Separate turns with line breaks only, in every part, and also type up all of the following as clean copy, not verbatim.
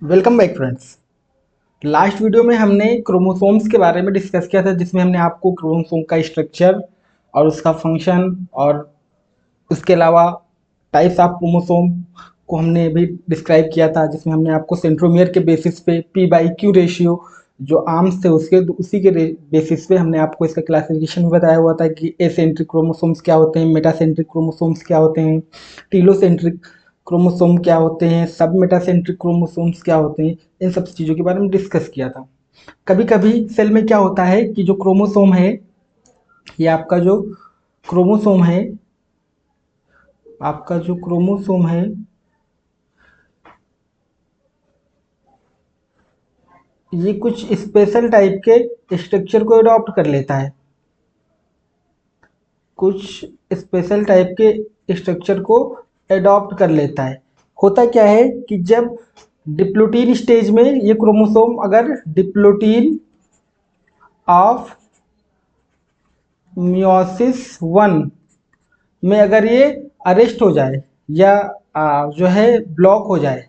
Welcome back friends. Last video में हमने chromosomes के बारे में डिस्कस किया था, जिसमें हमने आपको क्रोमोसोम का स्ट्रक्चर और उसका फंक्शन और उसके अलावा टाइप्स ऑफ क्रोमोसोम को हमने भी डिस्क्राइब किया था, जिसमें हमने आपको सेंट्रोमियर के बेसिस पे p/q रेशियो जो आर्म्स थे उसके उसी के बेसिस पे हमने आपको इसका क्लासिफिकेशन भी बताया हुआ था कि एसेंट्रिक क्रोमोसोम्स क्या होते हैं, मेटासेंट्रिक क्रोमोसोम्स क्या होते हैं, टीलोसेंट्रिक क्रोमोसोम क्या होते हैं, सब मेटासेंट्रिक क्रोमोसोम्स क्या होते हैं। इन सब चीज़ों के बारे में डिस्कस किया था। कभी कभी सेल में क्या होता है कि जो क्रोमोसोम है, ये आपका जो क्रोमोसोम है आपका जो क्रोमोसोम है ये कुछ स्पेशल टाइप के स्ट्रक्चर को अडॉप्ट कर लेता है। कुछ स्पेशल टाइप के स्ट्रक्चर को अडॉप्ट कर लेता है। होता क्या है कि जब डिप्लोटीन स्टेज में ये क्रोमोसोम अगर डिप्लोटीन ऑफ मियोसिस 1 में अगर ये अरेस्ट हो जाए या जो है ब्लॉक हो जाए,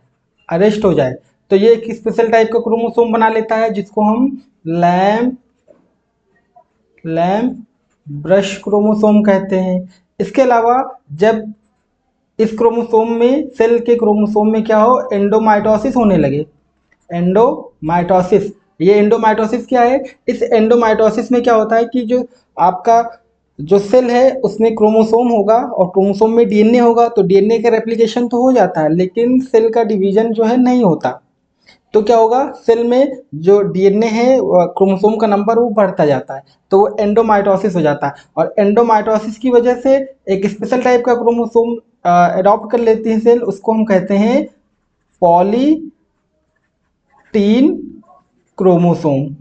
अरेस्ट हो जाए, तो ये एक स्पेशल टाइप का क्रोमोसोम बना लेता है, जिसको हम लैम्प लैम्प ब्रश क्रोमोसोम कहते हैं। इसके अलावा जब इस क्रोमोसोम में सेल के क्रोमोसोम में क्या हो, एंडोमाइटोसिस होने लगे। एंडोमाइटोसिस, ये एंडोमाइटोसिस क्या है? इस एंडोमाइटोसिस में क्या होता है कि जो आपका जो सेल है उसमें क्रोमोसोम होगा और क्रोमोसोम में डीएनए होगा, तो डीएनए का रेप्लिकेशन तो हो जाता है, लेकिन सेल का डिवीजन जो है नहीं होता। तो क्या होगा, सेल में जो डीएनए है क्रोमोसोम का नंबर वो बढ़ता जाता है, तो वो एंडोमाइटोसिस हो जाता है। और एंडोमाइटोसिस की वजह से एक स्पेशल टाइप का क्रोमोसोम अडॉप्ट कर लेती है सेल, उसको हम कहते हैं पॉलीटीन क्रोमोसोम।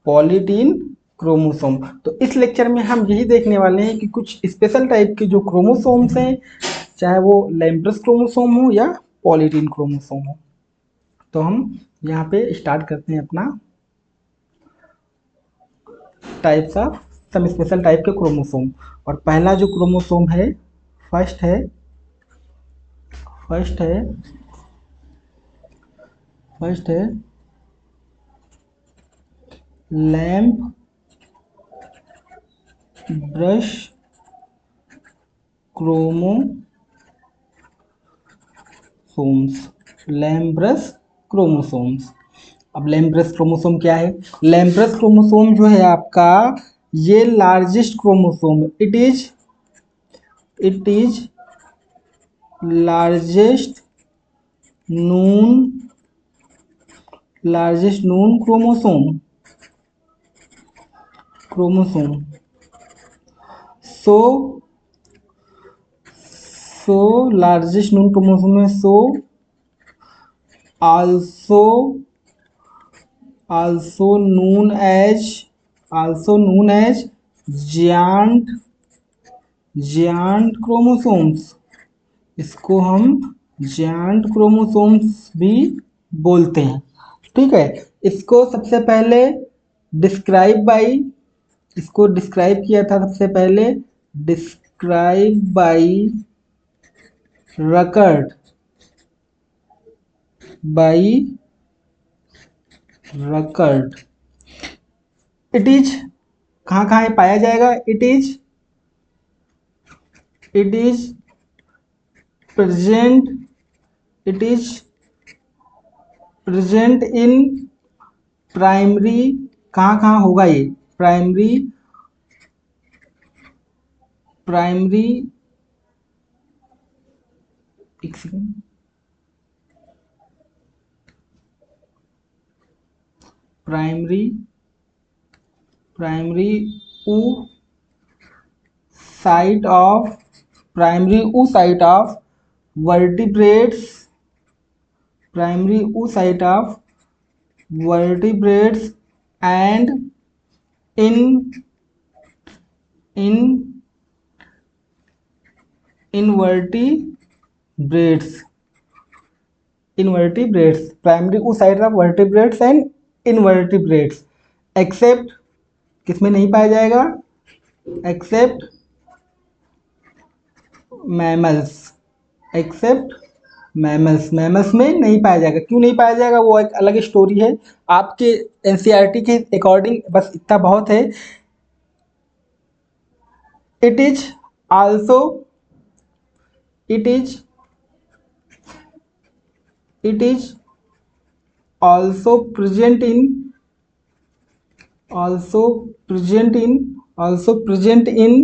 Polytene chromosome. तो इस लेक्चर में हम यही देखने वाले हैं कि कुछ स्पेशल टाइप के जो क्रोमोसोम्स हैं, चाहे वो लैम्ब्रस क्रोमोसोम हो या पॉलीटीन क्रोमोसोम हो। तो हम यहाँ पे स्टार्ट करते हैं अपना types of some special type के क्रोमोसोम। और पहला जो क्रोमोसोम है, फर्स्ट है फर्स्ट है फर्स्ट है लैम्प ब्रश क्रोमोसोम्स। लैम्ब्रस क्रोमोसोम्स। अब लैम्ब्रस क्रोमोसोम क्या है? लैम्ब्रस क्रोमोसोम जो है आपका, ये largest chromosome, it is largest known chromosome. So so largest known chromosome है। So also also known as giant chromosomes. इसको हम जियांट क्रोमोसोम्स भी बोलते हैं। ठीक है। इसको सबसे पहले डिस्क्राइब बाई इसको डिस्क्राइब किया था सबसे पहले, describe by Ruckert by Ruckert. It is कहाँ कहाँ ये पाया जाएगा? It is present it is present in primary. कहाँ कहाँ होगा ये? प्राइमरी एक second. Primary primary oocyte of vertebrates. Primary oocyte of vertebrates and in in invertebrates. Primary oocyte of vertebrates and invertebrates, except किसमें नहीं पाया जाएगा? Except mammals. Except mammals, mammals में नहीं पाया जाएगा। क्यों नहीं पाया जाएगा, वो एक अलग स्टोरी है। आपके एनसीईआरटी के अकॉर्डिंग बस इतना बहुत है। It is also it is it is also present in also present in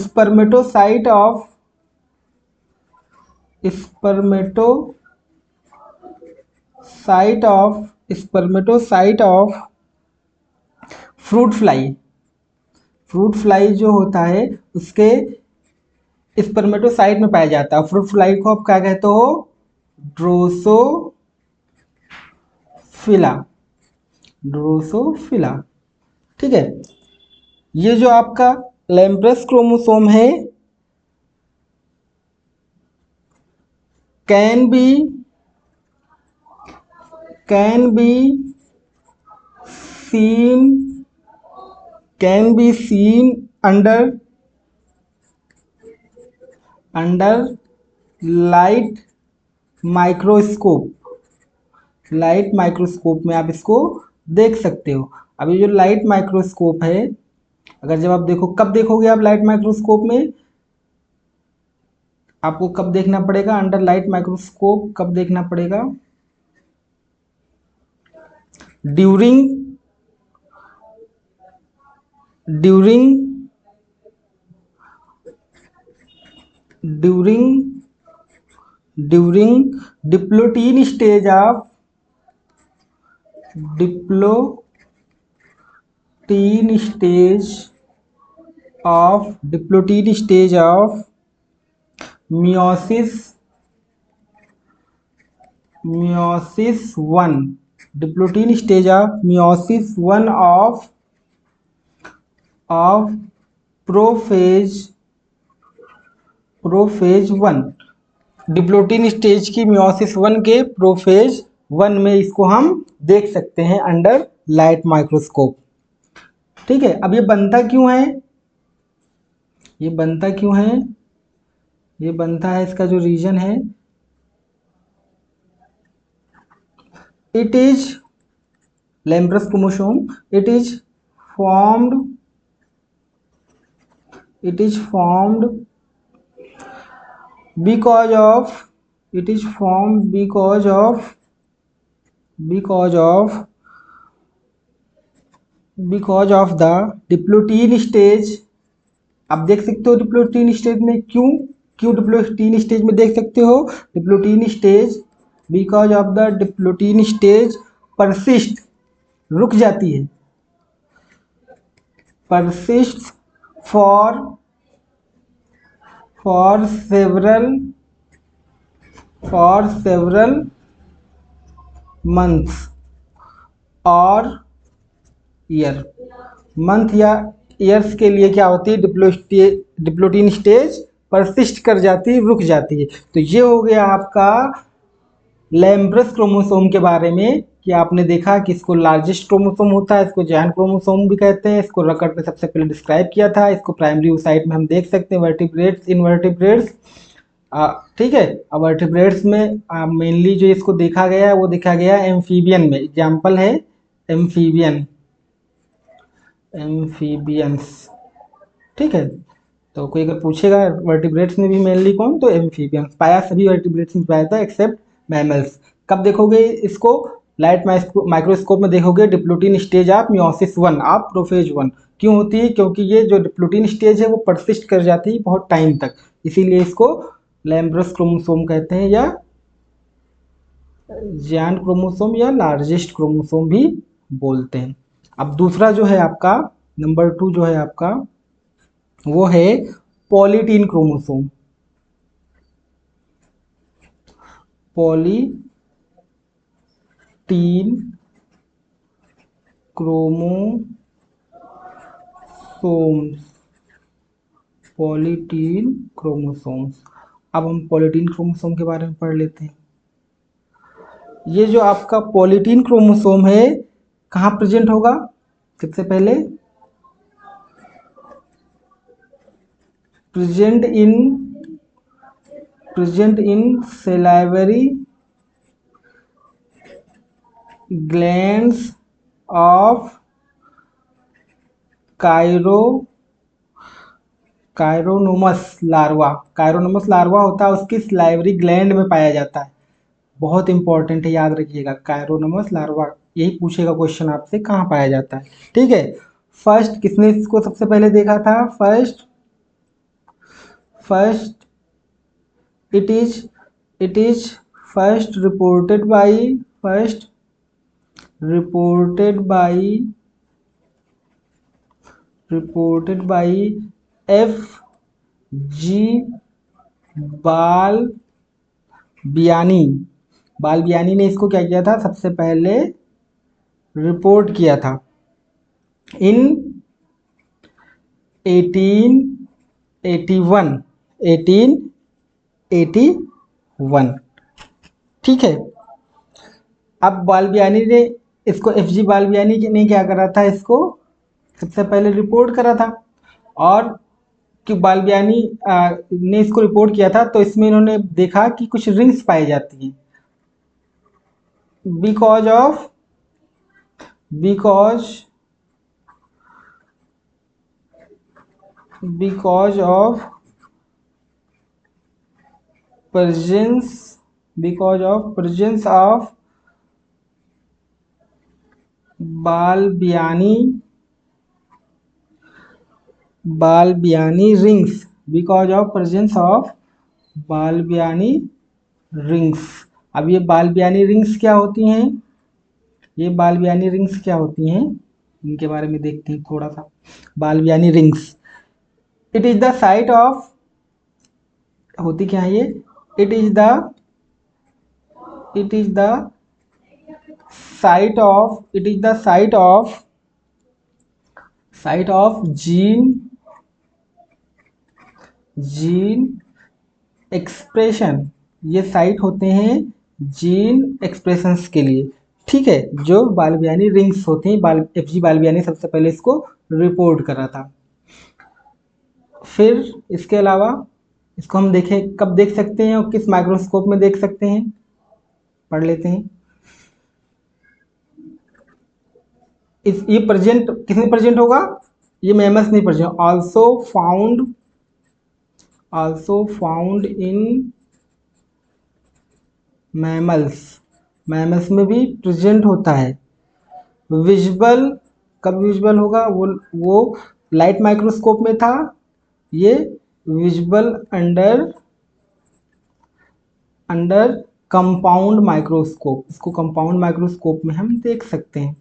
spermatocyte of spermatocyte spermatocyte of fruit fly जो होता है उसके स्पर्मेटोसाइट में पाया जाता है। फ्रूट फ्लाई को आप क्या कहते हो, ड्रोसोफिला, ड्रोसोफिला। ठीक है, ये जो आपका लैम्प्रस क्रोमोसोम है can be seen under light microscope. Light microscope में आप इसको देख सकते हो। अब ये जो लाइट माइक्रोस्कोप है, अगर जब आप देखो, कब देखोगे आप लाइट माइक्रोस्कोप में, आपको कब देखना पड़ेगा अंडर लाइट माइक्रोस्कोप, कब देखना पड़ेगा, during during during diplotene stage of diplotene stage of meiosis one, diplotene stage of meiosis one of prophase one, diplotene stage की मियोसिस वन के प्रोफेज वन में इसको हम देख सकते हैं अंडर लाइट माइक्रोस्कोप। ठीक है, अब ये बनता क्यों है, ये बनता क्यों है, ये बनता है, इसका जो रीजन है, it is lampbrush chromosome, it is formed because of it is formed because of the diplotene stage. आप देख सकते हो डिप्लोटीन स्टेज में क्यों डिप्लोटीन स्टेज में देख सकते हो, diplotene stage because of the diplotene stage persist, रुक जाती है, परसिस्ट फॉर सेवरल मंथ्स और ईयर, मंथ या ईयर्स के लिए क्या होती है, डिप्लोटीन स्टेज परसिस्ट कर जाती है, रुक जाती है। तो ये हो गया आपका लैम्प्रस क्रोमोसोम के बारे में, कि आपने देखा कि इसको लार्जेस्ट क्रोमोसोम होता है, इसको जायंट क्रोमोसोम भी कहते हैं। इसको रकट ने सबसे पहले डिस्क्राइब किया था। इसको प्राइमरी ओसाइट में हम देख सकते हैं, वर्टिब्रेट्स, इनवर्टिब्रेट्स। ठीक है, अब वर्टिब्रेट्स में मेनली जो इसको देखा गया है वो देखा गया एम्फीबियन में। एग्जाम्पल है एम्फीबियंस। ठीक है, तो कोई अगर पूछेगा वर्टिब्रेट्स में भी मेनली कौन, तो एम्फीबियंस। पाया सभी वर्टिब्रेट्स में पाया था एक्सेप्ट मैमल्स। कब देखोगे इसको, लाइट माइक्रोस्कोप में देखोगे diplotene stage of meiosis one of prophase one. क्यों होती है, क्योंकि ये जो डिप्लोटीन स्टेज है वो परसिस्ट कर जाती है बहुत टाइम तक, इसीलिए इसको लैम्प्रस क्रोमोसोम कहते हैं, या जायंट क्रोमोसोम या लार्जेस्ट क्रोमोसोम भी बोलते हैं। अब दूसरा जो है आपका, नंबर 2 जो है आपका, वो है पॉलीटीन क्रोमोसोम। Polytene chromosomes. अब हम पॉलीटीन क्रोमोसोम के बारे में पढ़ लेते हैं। ये जो आपका पॉलीटीन क्रोमोसोम है कहाँ प्रेजेंट होगा, सबसे पहले present present in salivary glands of Chironomus larva. Chironomus larva होता है, उसकी सलाइवरी ग्लैंड में पाया जाता है। बहुत इंपॉर्टेंट है, याद रखिएगा। कायरोनोमस लार्वा, यही पूछेगा क्वेश्चन आपसे, कहाँ पाया जाता है। ठीक है। फर्स्ट किसने इसको सबसे पहले देखा था? First it is first reported by F G Balbiani. Balbiani ने इसको क्या किया था? सबसे पहले रिपोर्ट किया था इन 1881। ठीक है। अब बालबियानी ने इसको, एफ जी बालबियानी ने क्या करा था? इसको सबसे पहले रिपोर्ट करा था। और कि बालबियानी ने इसको रिपोर्ट किया था, तो इसमें इन्होंने देखा कि कुछ रिंग्स पाई जाती हैं because of presence of Balbiani rings. अब ये बालबियानी रिंग्स क्या होती हैं? इनके बारे में देखते हैं थोड़ा सा। Balbiani rings, it is the site of, होती क्या है ये? It is the site of gene expression. ये साइट होते हैं जीन एक्सप्रेशंस के लिए। ठीक है। जो बालबियानी रिंग्स होती हैं, एफ जी बालबियानी सबसे पहले इसको रिपोर्ट करा था। फिर इसके अलावा इसको हम देखें, कब देख सकते हैं और किस माइक्रोस्कोप में देख सकते हैं, पढ़ लेते हैं। ये प्रेजेंट किसमें प्रेजेंट होगा? ये मैमल्स नहीं present. Also found in mammals में भी प्रेजेंट होता है। विजुअल, कब विजुअल होगा? वो लाइट माइक्रोस्कोप में था। ये विजुअल अंडर कंपाउंड माइक्रोस्कोप। इसको कंपाउंड माइक्रोस्कोप में हम देख सकते हैं।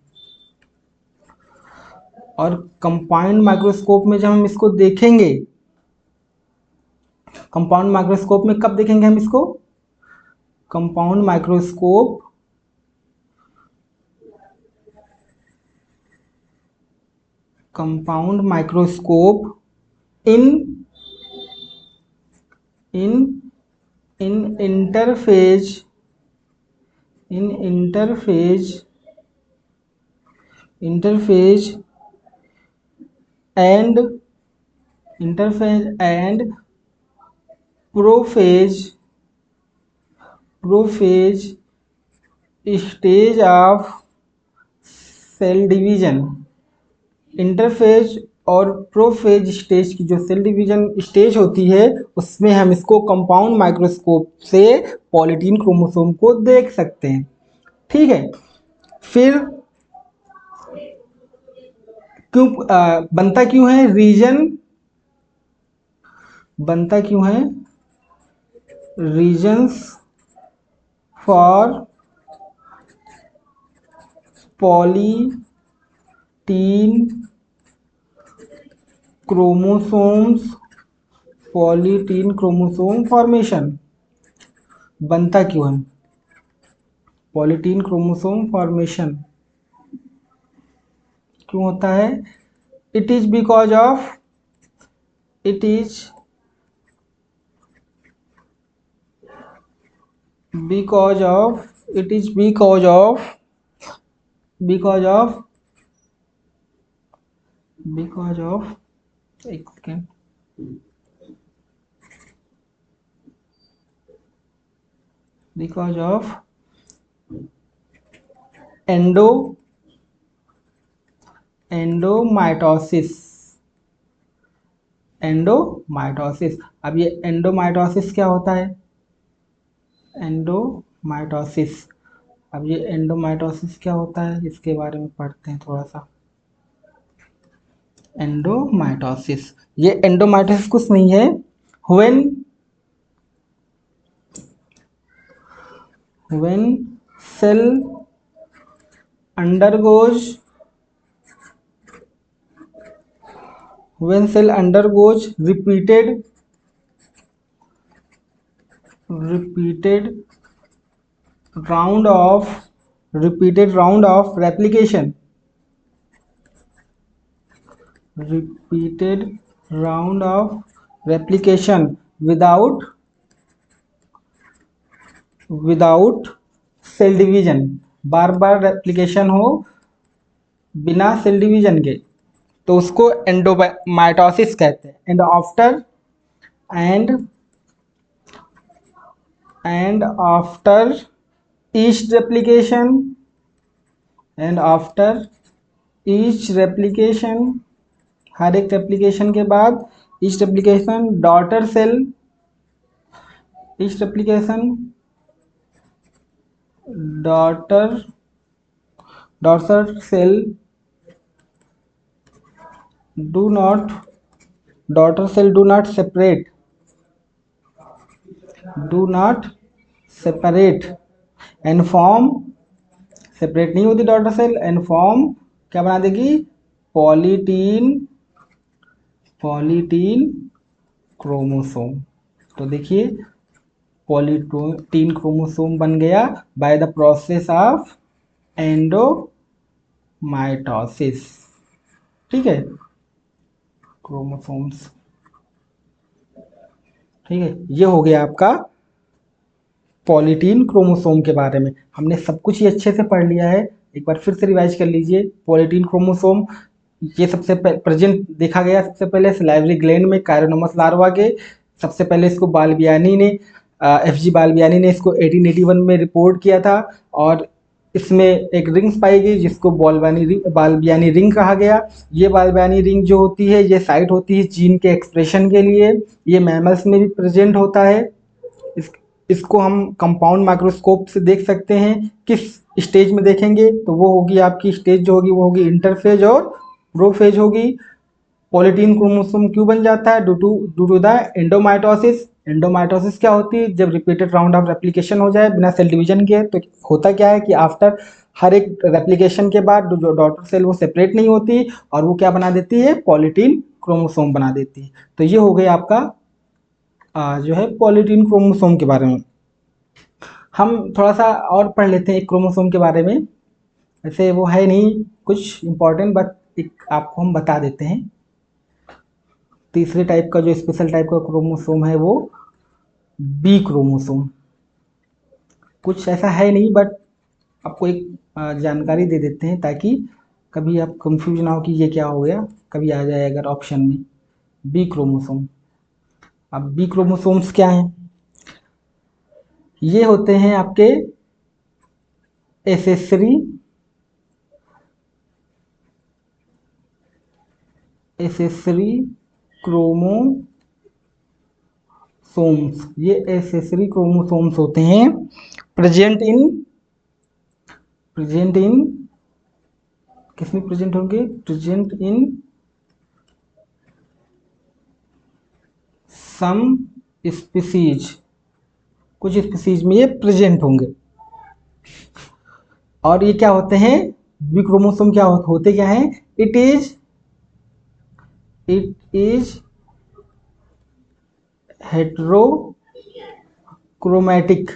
और कंपाउंड माइक्रोस्कोप में जब हम इसको देखेंगे, कंपाउंड माइक्रोस्कोप में कब देखेंगे हम इसको? Compound microscope in interphase and prophase stage of cell division. Interphase और प्रोफेज स्टेज की जो सेल डिवीजन स्टेज होती है, उसमें हम इसको कंपाउंड माइक्रोस्कोप से पॉलीटीन क्रोमोसोम को देख सकते हैं। ठीक है। फिर क्यों बनता क्यों है? Reasons for polytene chromosome formation. बनता क्यों है पॉलीटीन क्रोमोसोम फॉर्मेशन? क्यों होता है? It is because of because of एक सेकेंड। Because of एंडोमाइटोसिस। एंडोमाइटोसिस, अब ये एंडोमाइटोसिस क्या होता है? एंडोमाइटोसिस, अब ये एंडोमाइटोसिस क्या होता है इसके बारे में पढ़ते हैं थोड़ा सा। एंडोमाइटोसिस, ये एंडोमाइटोसिस कुछ नहीं है। When cell undergoes when cell undergoes repeated round of replication, repeated round of replication without cell division, बार बार रेप्लिकेशन हो बिना सेल डिवीजन के, तो उसको एंडोमाइटोसिस कहते हैं। एंड आफ्टर ईच रेप्लिकेशन, हर एक रेप्लिकेशन के बाद, each replication daughter cell do not separate and form, separate नहीं होती डॉटर सेल, एंड फॉर्म क्या बना देगी? Polytene chromosome. तो देखिए पॉलीटीन क्रोमोसोम बन गया by the process of endomitosis. ठीक है, क्रोमोसोम्स। ठीक है, ये हो गया आपका पॉलीटीन क्रोमोसोम के बारे में। हमने सब कुछ ही अच्छे से पढ़ लिया है, एक बार फिर से रिवाइज कर लीजिए। पॉलीटीन क्रोमोसोम ये सबसे प्रेजेंट देखा गया सबसे पहले सलाइवरी ग्लैंड में कायरोनोमस लार्वा के। सबसे पहले इसको बालबियानी ने एफजी बालबियानी ने इसको 1881 में रिपोर्ट किया था, और इसमें एक रिंग्स पाई गई जिसको बालबियानी रिंग कहा गया। ये बालबियानी रिंग जो होती है ये साइट होती है जीन के एक्सप्रेशन के लिए। ये मैमल्स में भी प्रेजेंट होता है। इसको हम कंपाउंड माइक्रोस्कोप से देख सकते हैं। किस स्टेज में देखेंगे तो वो होगी आपकी स्टेज जो होगी वो होगी इंटरफेज और प्रोफेज होगी। पॉलीटीन क्रोमोसोम क्यों बन जाता है? Due to the endomitosis. Endomitosis क्या होती है? जब रिपीटेड राउंड ऑफ रेप्लिकेशन हो जाए बिना सेल डिवीजन के, तो होता क्या है कि आफ्टर हर एक रेप्लिकेशन के बाद जो डॉटर सेल वो सेपरेट नहीं होती और वो क्या बना देती है? पॉलीटीन क्रोमोसोम बना देती है। तो ये हो गया आपका जो है पॉलीटीन क्रोमोसोम के बारे में। हम थोड़ा सा और पढ़ लेते हैं एक क्रोमोसोम के बारे में। वैसे वो है नहीं कुछ इम्पोर्टेंट, बट एक आपको हम बता देते हैं। तीसरे टाइप का जो स्पेशल टाइप का क्रोमोसोम है वो बी क्रोमोसोम। कुछ ऐसा है नहीं, बट आपको एक जानकारी दे देते हैं ताकि कभी आप कंफ्यूज ना हो कि ये क्या हो गया, कभी आ जाए अगर ऑप्शन में बी क्रोमोसोम। अब बी क्रोमोसोम्स क्या हैं? ये होते हैं आपके एसेसरी क्रोमोसोम्स। ये एसेसरी क्रोमोसोम्स होते हैं प्रेजेंट इन किसमें प्रेजेंट होंगे? प्रेजेंट इन सम स्पीसीज, कुछ स्पीसीज में ये प्रेजेंट होंगे। और ये क्या होते हैं? बी क्रोमोसोम क्या होते क्या हैं? It is heterochromatic.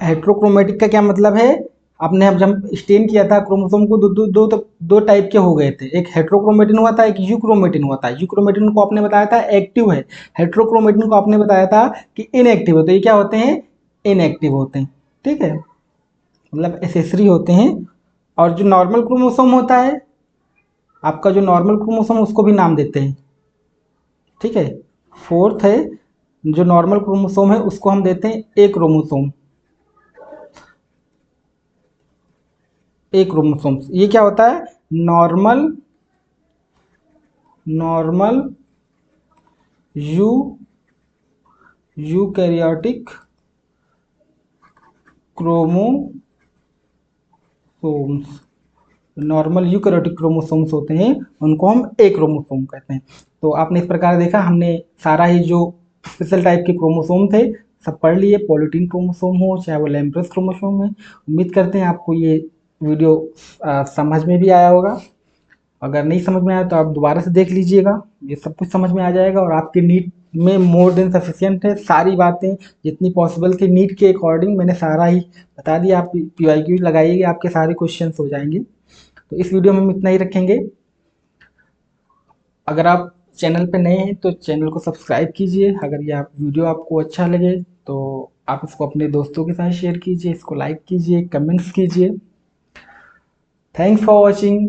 हेट्रोक्रोमैटिक का क्या मतलब है? आपने अब जब स्टेन किया था क्रोमोसोम को, दो टाइप के हो गए थे। एक हेट्रोक्रोमेटिन हुआ था, एक यूक्रोमेटिन हुआ था। यूक्रोमेटिन को आपने बताया था एक्टिव है, हेट्रोक्रोमेटिन को आपने बताया था कि इनएक्टिव है। तो ये क्या होते हैं? इनएक्टिव होते हैं। ठीक है, मतलब एसेसरी होते हैं। और जो नॉर्मल क्रोमोसोम होता है आपका, जो नॉर्मल क्रोमोसोम उसको भी नाम देते हैं। ठीक है, फोर्थ है जो नॉर्मल क्रोमोसोम है उसको हम देते हैं ए क्रोमोसोम। ए क्रोमोसोम ये क्या होता है? Normal normal you eukaryotic chromosomes. Normal eukaryotic chromosomes होते हैं उनको हम ए क्रोमोसोम कहते हैं। तो आपने इस प्रकार देखा, हमने सारा ही जो स्पेशल टाइप के क्रोमोसोम थे सब पढ़ लिए। पॉलीटीन क्रोमोसोम हो चाहे वो लैम्प्रस क्रोमोसोम है। उम्मीद करते हैं आपको ये वीडियो समझ में भी आया होगा। अगर नहीं समझ में आया तो आप दोबारा से देख लीजिएगा, ये सब कुछ समझ में आ जाएगा। और आपके नीट में मोर देन सफिशिएंट है, सारी बातें जितनी पॉसिबल थी नीट के अकॉर्डिंग मैंने सारा ही बता दिया। आप PYQ लगाइएगा, आपके सारे क्वेश्चन हो जाएंगे। तो इस वीडियो में हम इतना ही रखेंगे। अगर आप चैनल पे नए हैं तो चैनल को सब्सक्राइब कीजिए। अगर यह वीडियो आपको अच्छा लगे तो आप इसको अपने दोस्तों के साथ शेयर कीजिए, इसको लाइक कीजिए, कमेंट्स कीजिए। Thanks for watching.